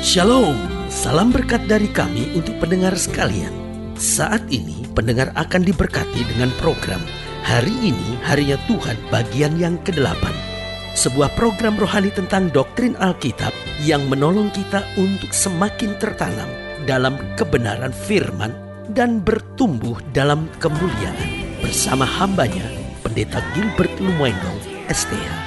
Shalom, salam berkat dari kami untuk pendengar sekalian. Saat ini pendengar akan diberkati dengan program Hari Ini Harinya Tuhan bagian yang ke-8. Sebuah program rohani tentang doktrin Alkitab yang menolong kita untuk semakin tertanam dalam kebenaran firman dan bertumbuh dalam kemuliaan. Bersama hambanya, Pendeta Gilbert Lumendo, STH.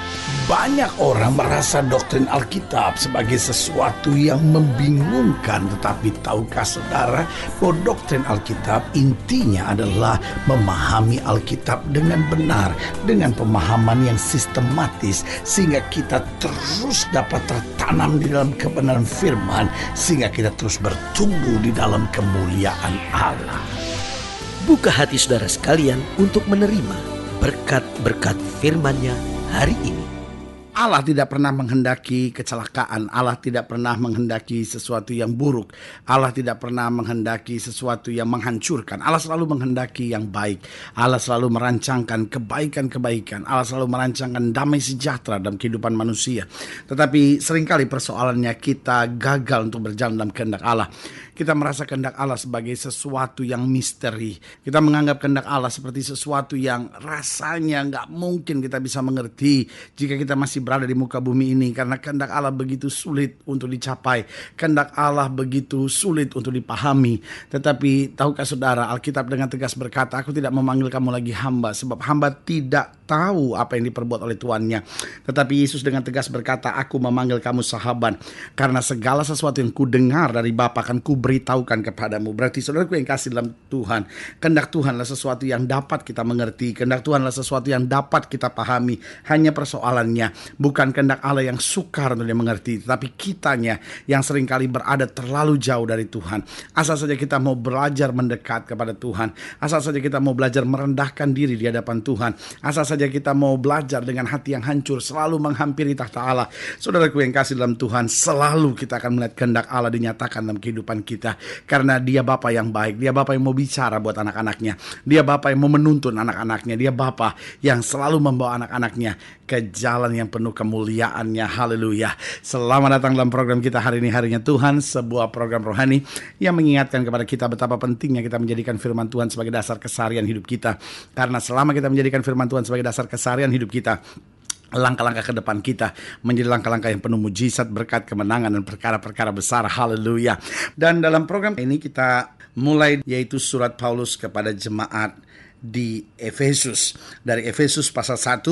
Banyak orang merasa doktrin Alkitab sebagai sesuatu yang membingungkan. Tetapi tahukah saudara bahwa doktrin Alkitab intinya adalah memahami Alkitab dengan benar, dengan pemahaman yang sistematis, sehingga kita terus dapat tertanam di dalam kebenaran firman, sehingga kita terus bertumbuh di dalam kemuliaan Allah. Buka hati saudara sekalian untuk menerima berkat-berkat firman-Nya hari ini. Allah tidak pernah menghendaki kecelakaan. Allah tidak pernah menghendaki sesuatu yang buruk. Allah tidak pernah menghendaki sesuatu yang menghancurkan. Allah selalu menghendaki yang baik. Allah selalu merancangkan kebaikan-kebaikan. Allah selalu merancangkan damai sejahtera dalam kehidupan manusia. Tetapi seringkali persoalannya kita gagal untuk berjalan dalam kehendak Allah. Kita merasa kehendak Allah sebagai sesuatu yang misteri. Kita menganggap kehendak Allah seperti sesuatu yang rasanya nggak mungkin kita bisa mengerti jika kita masih berada di muka bumi ini. Karena kehendak Allah begitu sulit untuk dicapai. Kehendak Allah begitu sulit untuk dipahami. Tetapi tahukah saudara, Alkitab dengan tegas berkata, aku tidak memanggil kamu lagi hamba, sebab hamba tidak tahu apa yang diperbuat oleh tuannya. Tetapi Yesus dengan tegas berkata, aku memanggil kamu sahabat, karena segala sesuatu yang ku dengar dari Bapa akan ku beritahukan kepadamu. Berarti saudaraku yang kasih dalam Tuhan, kehendak Tuhan adalah sesuatu yang dapat kita mengerti. Kehendak Tuhan adalah sesuatu yang dapat kita pahami. Hanya persoalannya bukan kehendak Allah yang sukar untuk dia mengerti, tetapi kitanya yang seringkali berada terlalu jauh dari Tuhan. Asal saja kita mau belajar mendekat kepada Tuhan, asal saja kita mau belajar merendahkan diri di hadapan Tuhan, asal saja kita mau belajar dengan hati yang hancur selalu menghampiri takhta Allah. Saudaraku yang kasih dalam Tuhan, selalu kita akan melihat kehendak Allah dinyatakan dalam kehidupan kita. Karena dia Bapa yang baik, dia Bapa yang mau bicara buat anak-anaknya, dia Bapa yang mau menuntun anak-anaknya, dia Bapa yang selalu membawa anak-anaknya ke jalan yang penuh kemuliaannya. Haleluya. Selamat datang dalam program kita hari ini, Harinya Tuhan, sebuah program rohani yang mengingatkan kepada kita betapa pentingnya kita menjadikan firman Tuhan sebagai dasar keseharian hidup kita. Karena selama kita menjadikan firman Tuhan sebagai dasar keseharian hidup kita, langkah-langkah ke depan kita menjadi langkah-langkah yang penuh mujizat, berkat, kemenangan, dan perkara-perkara besar. Haleluya. Dan dalam program ini kita mulai yaitu surat Paulus kepada jemaat di Efesus. Dari Efesus pasal 1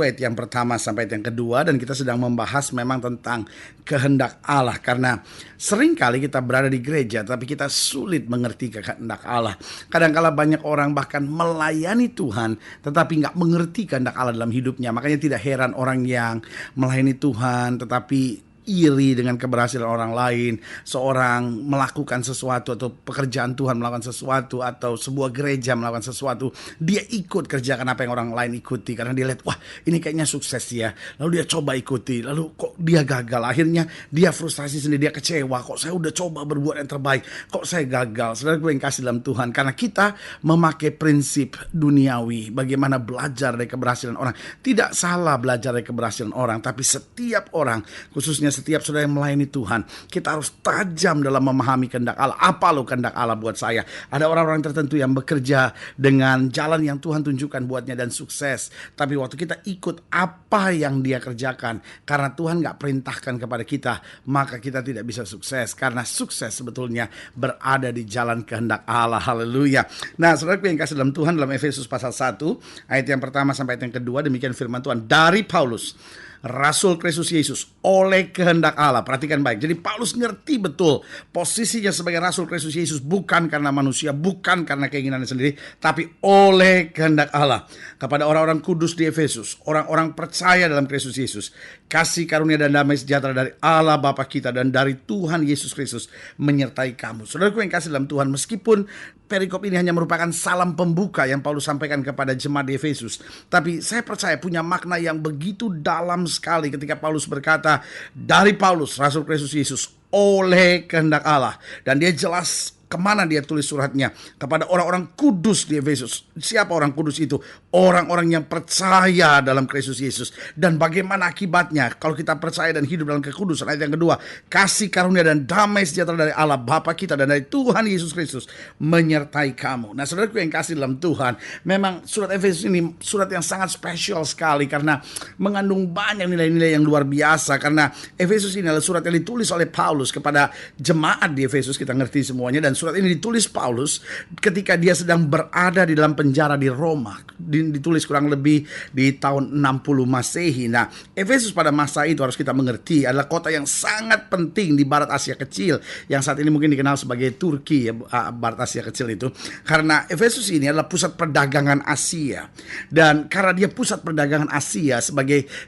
ayat yang pertama sampai ayat yang kedua. Dan kita sedang membahas memang tentang kehendak Allah. Karena seringkali kita berada di gereja tapi kita sulit mengerti kehendak Allah. Kadang-kala banyak orang bahkan melayani Tuhan tetapi gak mengerti kehendak Allah dalam hidupnya. Makanya tidak heran orang yang melayani Tuhan tetapi iri dengan keberhasilan orang lain. Seorang melakukan sesuatu atau pekerjaan Tuhan melakukan sesuatu atau sebuah gereja melakukan sesuatu, dia ikut kerjakan apa yang orang lain ikuti karena dia lihat, wah ini kayaknya sukses ya, lalu dia coba ikuti, lalu kok dia gagal, akhirnya dia frustasi sendiri, dia kecewa, kok saya udah coba berbuat yang terbaik, kok saya gagal. Saudara gue yang kasih dalam Tuhan, karena kita memakai prinsip duniawi, bagaimana belajar dari keberhasilan orang. Tidak salah belajar dari keberhasilan orang, tapi setiap orang, khususnya setiap saudara yang melayani Tuhan, kita harus tajam dalam memahami kehendak Allah. Apa loh kehendak Allah buat saya? Ada orang-orang tertentu yang bekerja dengan jalan yang Tuhan tunjukkan buatnya dan sukses. Tapi waktu kita ikut apa yang dia kerjakan, karena Tuhan gak perintahkan kepada kita, maka kita tidak bisa sukses. Karena sukses sebetulnya berada di jalan kehendak Allah. Haleluya. Nah, saudara yang kasih dalam Tuhan, dalam Efesus pasal 1 ayat yang pertama sampai ayat yang kedua, demikian firman Tuhan dari Paulus, Rasul Kristus Yesus, oleh kehendak Allah. Perhatikan baik. Jadi Paulus ngerti betul posisinya sebagai Rasul Kristus Yesus, bukan karena manusia, bukan karena keinginannya sendiri, tapi oleh kehendak Allah. Kepada orang-orang kudus di Efesus, orang-orang percaya dalam Kristus Yesus, kasih karunia dan damai sejahtera dari Allah Bapa kita dan dari Tuhan Yesus Kristus menyertai kamu. Saudaraku yang kasih dalam Tuhan, meskipun perikop ini hanya merupakan salam pembuka yang Paulus sampaikan kepada jemaat di Efesus, tapi saya percaya punya makna yang begitu dalam sekali ketika Paulus berkata, dari Paulus, Rasul Kristus Yesus, oleh kehendak Allah. Dan dia jelas Kemana dia tulis suratnya? Kepada orang-orang kudus di Efesus. Siapa orang kudus itu? Orang-orang yang percaya dalam Kristus Yesus. Dan bagaimana akibatnya kalau kita percaya dan hidup dalam kekudusan? Ayat yang kedua, kasih karunia dan damai sejahtera dari Allah Bapa kita dan dari Tuhan Yesus Kristus menyertai kamu. Nah, saudaraku yang kasih dalam Tuhan, memang surat Efesus ini surat yang sangat spesial sekali karena mengandung banyak nilai-nilai yang luar biasa. Karena Efesus ini adalah surat yang ditulis oleh Paulus kepada jemaat di Efesus, kita ngerti semuanya. Dan surat ini ditulis Paulus ketika dia sedang berada di dalam penjara di Roma. Ditulis kurang lebih di tahun 60 Masehi. Nah, Efesus pada masa itu harus kita mengerti adalah kota yang sangat penting di Barat Asia Kecil, yang saat ini mungkin dikenal sebagai Turki, ya, Barat Asia Kecil itu. Karena Efesus ini adalah pusat perdagangan Asia. Dan karena dia pusat perdagangan Asia,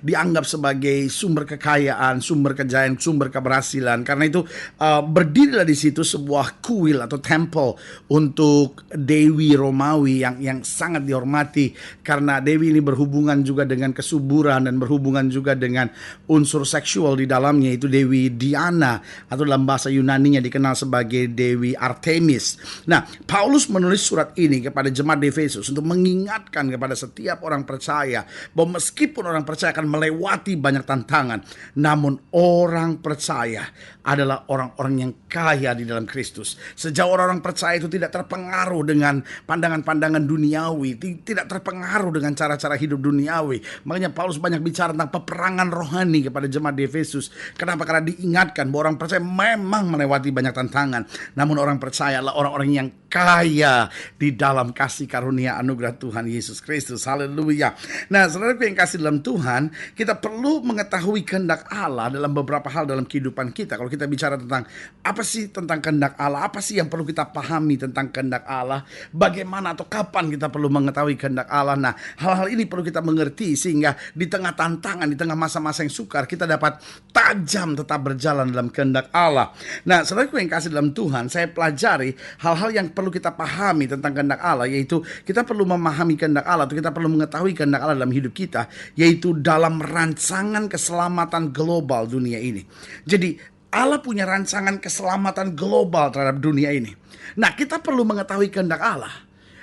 dianggap sebagai sumber kekayaan, sumber kejayaan, sumber keberhasilan. Karena itu berdirilah di situ sebuah kuil atau temple untuk Dewi Romawi yang sangat dihormati, karena Dewi ini berhubungan juga dengan kesuburan dan berhubungan juga dengan unsur seksual di dalamnya, itu Dewi Diana atau dalam bahasa Yunaninya dikenal sebagai Dewi Artemis. Nah, Paulus menulis surat ini kepada jemaat di Efesus untuk mengingatkan kepada setiap orang percaya bahwa meskipun orang percaya akan melewati banyak tantangan, namun orang percaya adalah orang-orang yang kaya di dalam Kristus. Sejauh orang percaya itu tidak terpengaruh dengan pandangan-pandangan duniawi, tidak terpengaruh dengan cara-cara hidup duniawi. Makanya Paulus banyak bicara tentang peperangan rohani kepada jemaat di Efesus. Kenapa? Karena diingatkan bahwa orang percaya memang melewati banyak tantangan, namun orang percaya adalah orang-orang yang kaya di dalam kasih karunia anugerah Tuhan Yesus Kristus. Haleluya. Nah, saudaraku yang kasih dalam Tuhan, kita perlu mengetahui kehendak Allah dalam beberapa hal dalam kehidupan kita. Kalau kita bicara tentang apa sih tentang kehendak Allah, apa sih yang perlu kita pahami tentang kehendak Allah, bagaimana atau kapan kita perlu mengetahui kehendak Allah. Nah, hal-hal ini perlu kita mengerti sehingga di tengah tantangan, di tengah masa-masa yang sukar, kita dapat tajam tetap berjalan dalam kehendak Allah. Nah, saudaraku yang kasih dalam Tuhan, saya pelajari hal-hal yang perlu kita pahami tentang kehendak Allah, yaitu kita perlu memahami kehendak Allah atau kita perlu mengetahui kehendak Allah dalam hidup kita, yaitu dalam rancangan keselamatan global dunia ini. Jadi Allah punya rancangan keselamatan global terhadap dunia ini. Nah, kita perlu mengetahui kehendak Allah,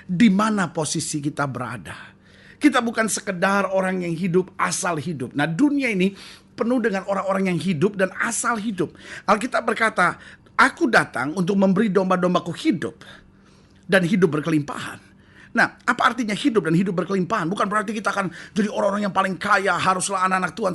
di mana posisi kita berada. Kita bukan sekedar orang yang hidup asal hidup. Nah, dunia ini penuh dengan orang-orang yang hidup dan asal hidup. Alkitab berkata, aku datang untuk memberi domba-dombaku hidup dan hidup berkelimpahan. Nah, apa artinya hidup dan hidup berkelimpahan? Bukan berarti kita akan jadi orang-orang yang paling kaya, haruslah anak-anak Tuhan.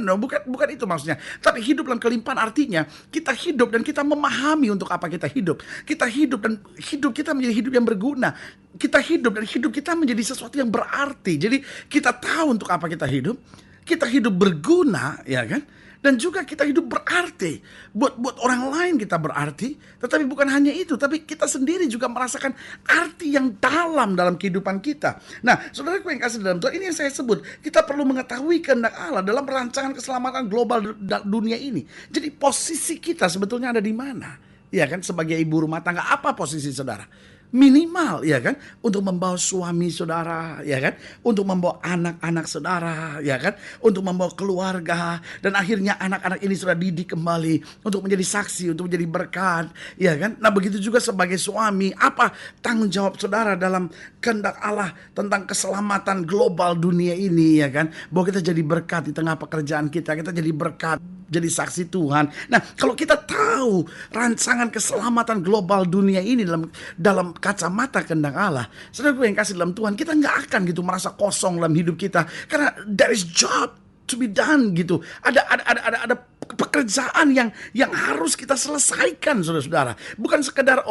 No, bukan itu maksudnya. Tapi hidup dalam kelimpahan artinya kita hidup dan kita memahami untuk apa kita hidup. Kita hidup dan hidup kita menjadi hidup yang berguna. Kita hidup dan hidup kita menjadi sesuatu yang berarti. Jadi kita tahu untuk apa kita hidup. Kita hidup berguna, ya kan? Dan juga kita hidup berarti. Buat orang lain kita berarti. Tetapi bukan hanya itu. Tapi kita sendiri juga merasakan arti yang dalam kehidupan kita. Nah, saudaraku yang kasih dalam Tuhan, ini yang saya sebut. Kita perlu mengetahui kehendak Allah dalam rancangan keselamatan global dunia ini. Jadi posisi kita sebetulnya ada di mana? Ya kan, sebagai ibu rumah tangga, apa posisi saudara? Minimal, ya kan, untuk membawa suami saudara, ya kan, untuk membawa anak-anak saudara, ya kan, untuk membawa keluarga, dan akhirnya anak-anak ini sudah didik kembali untuk menjadi saksi, untuk menjadi berkat, ya kan. Nah, begitu juga sebagai suami, apa tanggung jawab saudara dalam kehendak Allah tentang keselamatan global dunia ini, ya kan, bahwa kita jadi berkat di tengah pekerjaan kita jadi berkat, jadi saksi Tuhan. Nah, kalau kita tahu rancangan keselamatan global dunia ini dalam kacamata kehendak Allah, saudara yang kasih dalam Tuhan, kita nggak akan gitu merasa kosong dalam hidup kita, karena there is job to be done gitu. Ada pekerjaan yang harus kita selesaikan, saudara-saudara. Bukan sekedar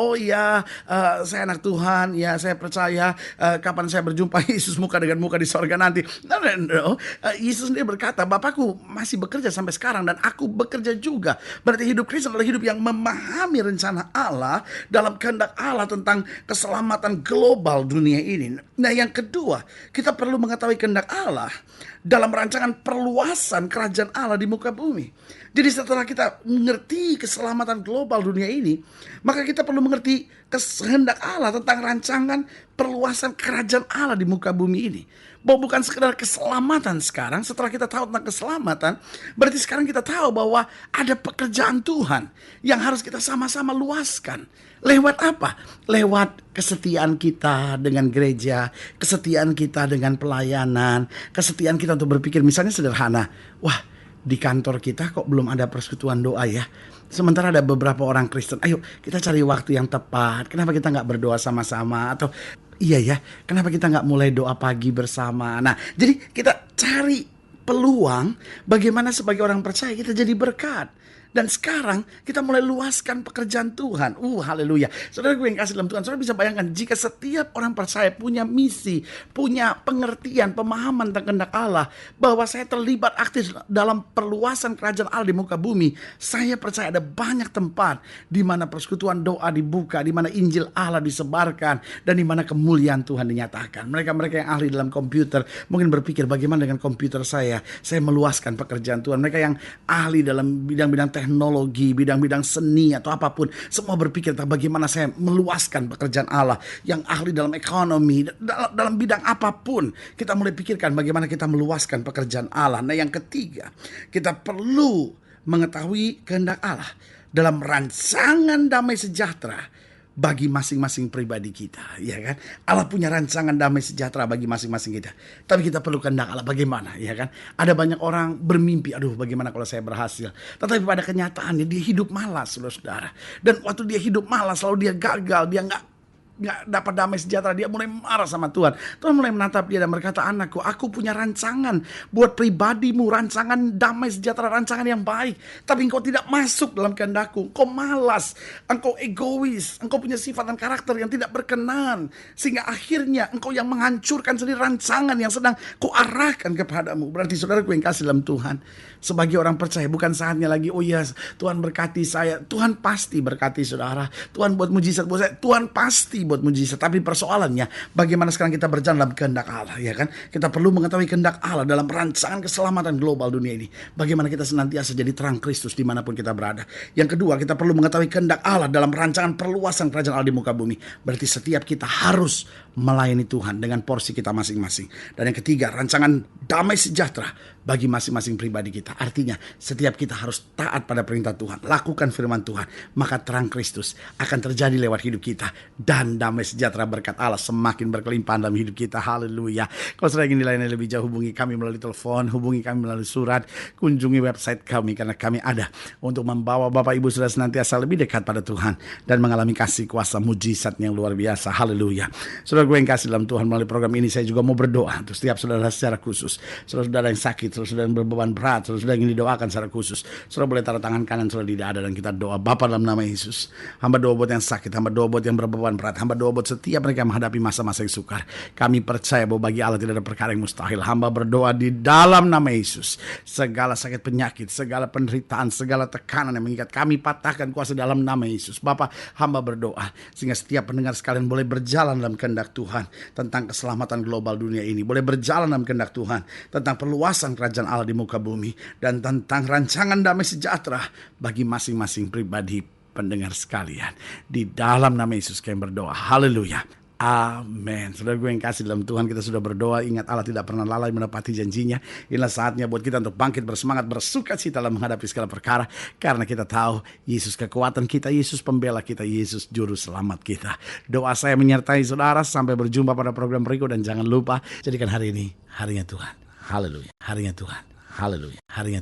saya anak Tuhan, ya saya percaya kapan saya berjumpa Yesus muka dengan muka di sorga nanti. No. Yesus sendiri berkata, Bapakku masih bekerja sampai sekarang dan aku bekerja juga. Berarti hidup Kristen adalah hidup yang memahami rencana Allah dalam kehendak Allah tentang keselamatan global dunia ini. Nah, yang kedua, kita perlu mengetahui kehendak Allah dalam rancangan perluasan kerajaan Allah di muka bumi. Jadi setelah kita mengerti keselamatan global dunia ini, maka kita perlu mengerti kehendak Allah tentang rancangan perluasan kerajaan Allah di muka bumi ini. Bahwa bukan sekedar keselamatan sekarang, setelah kita tahu tentang keselamatan, berarti sekarang kita tahu bahwa ada pekerjaan Tuhan yang harus kita sama-sama luaskan. Lewat apa? Lewat kesetiaan kita dengan gereja, kesetiaan kita dengan pelayanan, kesetiaan kita untuk berpikir. Misalnya sederhana, wah, di kantor kita kok belum ada persekutuan doa ya. Sementara ada beberapa orang Kristen, ayo kita cari waktu yang tepat. Kenapa kita nggak berdoa sama-sama? Atau iya ya, kenapa kita nggak mulai doa pagi bersama? Nah, jadi kita cari peluang bagaimana sebagai orang percaya kita jadi berkat. Dan sekarang kita mulai luaskan pekerjaan Tuhan. Haleluya. Saudara gue yang kasih dalam Tuhan, saudara bisa bayangkan jika setiap orang percaya punya misi, punya pengertian, pemahaman tentang kehendak Allah, bahwa saya terlibat aktif dalam perluasan kerajaan Allah di muka bumi. Saya percaya ada banyak tempat di mana persekutuan doa dibuka, di mana Injil Allah disebarkan, dan di mana kemuliaan Tuhan dinyatakan. Mereka-mereka yang ahli dalam komputer mungkin berpikir bagaimana dengan komputer saya meluaskan pekerjaan Tuhan. Mereka yang ahli dalam bidang-bidang teknologi, bidang-bidang seni atau apapun, semua berpikir tentang bagaimana saya meluaskan pekerjaan Allah. Yang ahli dalam ekonomi, dalam bidang apapun, kita mulai pikirkan bagaimana kita meluaskan pekerjaan Allah. Nah, yang ketiga, kita perlu mengetahui kehendak Allah dalam rancangan damai sejahtera bagi masing-masing pribadi kita, ya kan? Allah punya rancangan damai sejahtera bagi masing-masing kita. Tapi kita perlu kehendak Allah bagaimana, ya kan? Ada banyak orang bermimpi, aduh bagaimana kalau saya berhasil. Tetapi pada kenyataannya dia hidup malas, saudara. Dan waktu dia hidup malas, lalu dia gagal, dia nggak dapat damai sejahtera, dia mulai marah sama Tuhan. Tuhan mulai menatap dia dan berkata, anakku, aku punya rancangan buat pribadimu, rancangan damai sejahtera, rancangan yang baik. Tapi engkau tidak masuk dalam kehendakku. Engkau malas, engkau egois, engkau punya sifat dan karakter yang tidak berkenan, sehingga akhirnya engkau yang menghancurkan sendiri rancangan yang sedang ku arahkan kepadamu. Berarti saudaraku yang kasih dalam Tuhan, sebagai orang percaya, bukan saatnya lagi, oh iya Tuhan berkati saya. Tuhan pasti berkati saudara. Tuhan buat mujizat buat saya. Tuhan pasti buat mujizat. Tapi persoalannya, bagaimana sekarang kita berjalan dalam kehendak Allah, ya kan? Kita perlu mengetahui kehendak Allah dalam rancangan keselamatan global dunia ini. Bagaimana kita senantiasa jadi terang Kristus dimanapun kita berada. Yang kedua, kita perlu mengetahui kehendak Allah dalam rancangan perluasan kerajaan Allah di muka bumi. Berarti setiap kita harus melayani Tuhan dengan porsi kita masing-masing. Dan yang ketiga, rancangan damai sejahtera bagi masing-masing pribadi kita. Artinya setiap kita harus taat pada perintah Tuhan, lakukan firman Tuhan, maka terang Kristus akan terjadi lewat hidup kita, dan damai sejahtera berkat Allah semakin berkelimpahan dalam hidup kita. Haleluya. Kalau sudah ingin dilayani lebih jauh, hubungi kami melalui telepon, hubungi kami melalui surat, kunjungi website kami, karena kami ada untuk membawa Bapak Ibu sudah senantiasa lebih dekat pada Tuhan dan mengalami kasih kuasa mujizat yang luar biasa. Haleluya. Saudara gue yang kasih dalam Tuhan, melalui program ini saya juga mau berdoa untuk setiap saudara secara khusus. Saudara-saudara yang sakit, saudara yang berbeban berat, saudara yang ingin didoakan secara khusus, saudara boleh taruh tangan kanan saudara di dada dan kita doa. Bapa, dalam nama Yesus, hamba doa buat yang sakit, hamba doa buat yang berbeban berat, hamba doa buat setiap mereka yang menghadapi masa-masa yang sukar. Kami percaya bahwa bagi Allah tidak ada perkara yang mustahil. Hamba berdoa di dalam nama Yesus, segala sakit penyakit, segala penderitaan, segala tekanan yang mengikat, kami patahkan kuasa dalam nama Yesus. Bapa, hamba berdoa sehingga setiap pendengar sekalian boleh berjalan dalam kehendak Tuhan tentang keselamatan global dunia ini, boleh berjalan dalam kehendak Tuhan tentang perluasan kerajaan Allah di muka bumi, dan tentang rancangan damai sejahtera bagi masing-masing pribadi pendengar sekalian. Di dalam nama Yesus kami berdoa. Haleluya. Amin. Saudara gue yang kasih dalam Tuhan, kita sudah berdoa. Ingat, Allah tidak pernah lalai menepati janjinya. Inilah saatnya buat kita untuk bangkit bersemangat, bersukacita dalam menghadapi segala perkara, karena kita tahu Yesus kekuatan kita, Yesus pembela kita, Yesus juru selamat kita. Doa saya menyertai saudara. Sampai berjumpa pada program berikut, dan jangan lupa jadikan hari ini harinya Tuhan. Haleluya. Harinya Tuhan. Haleluya. Harinya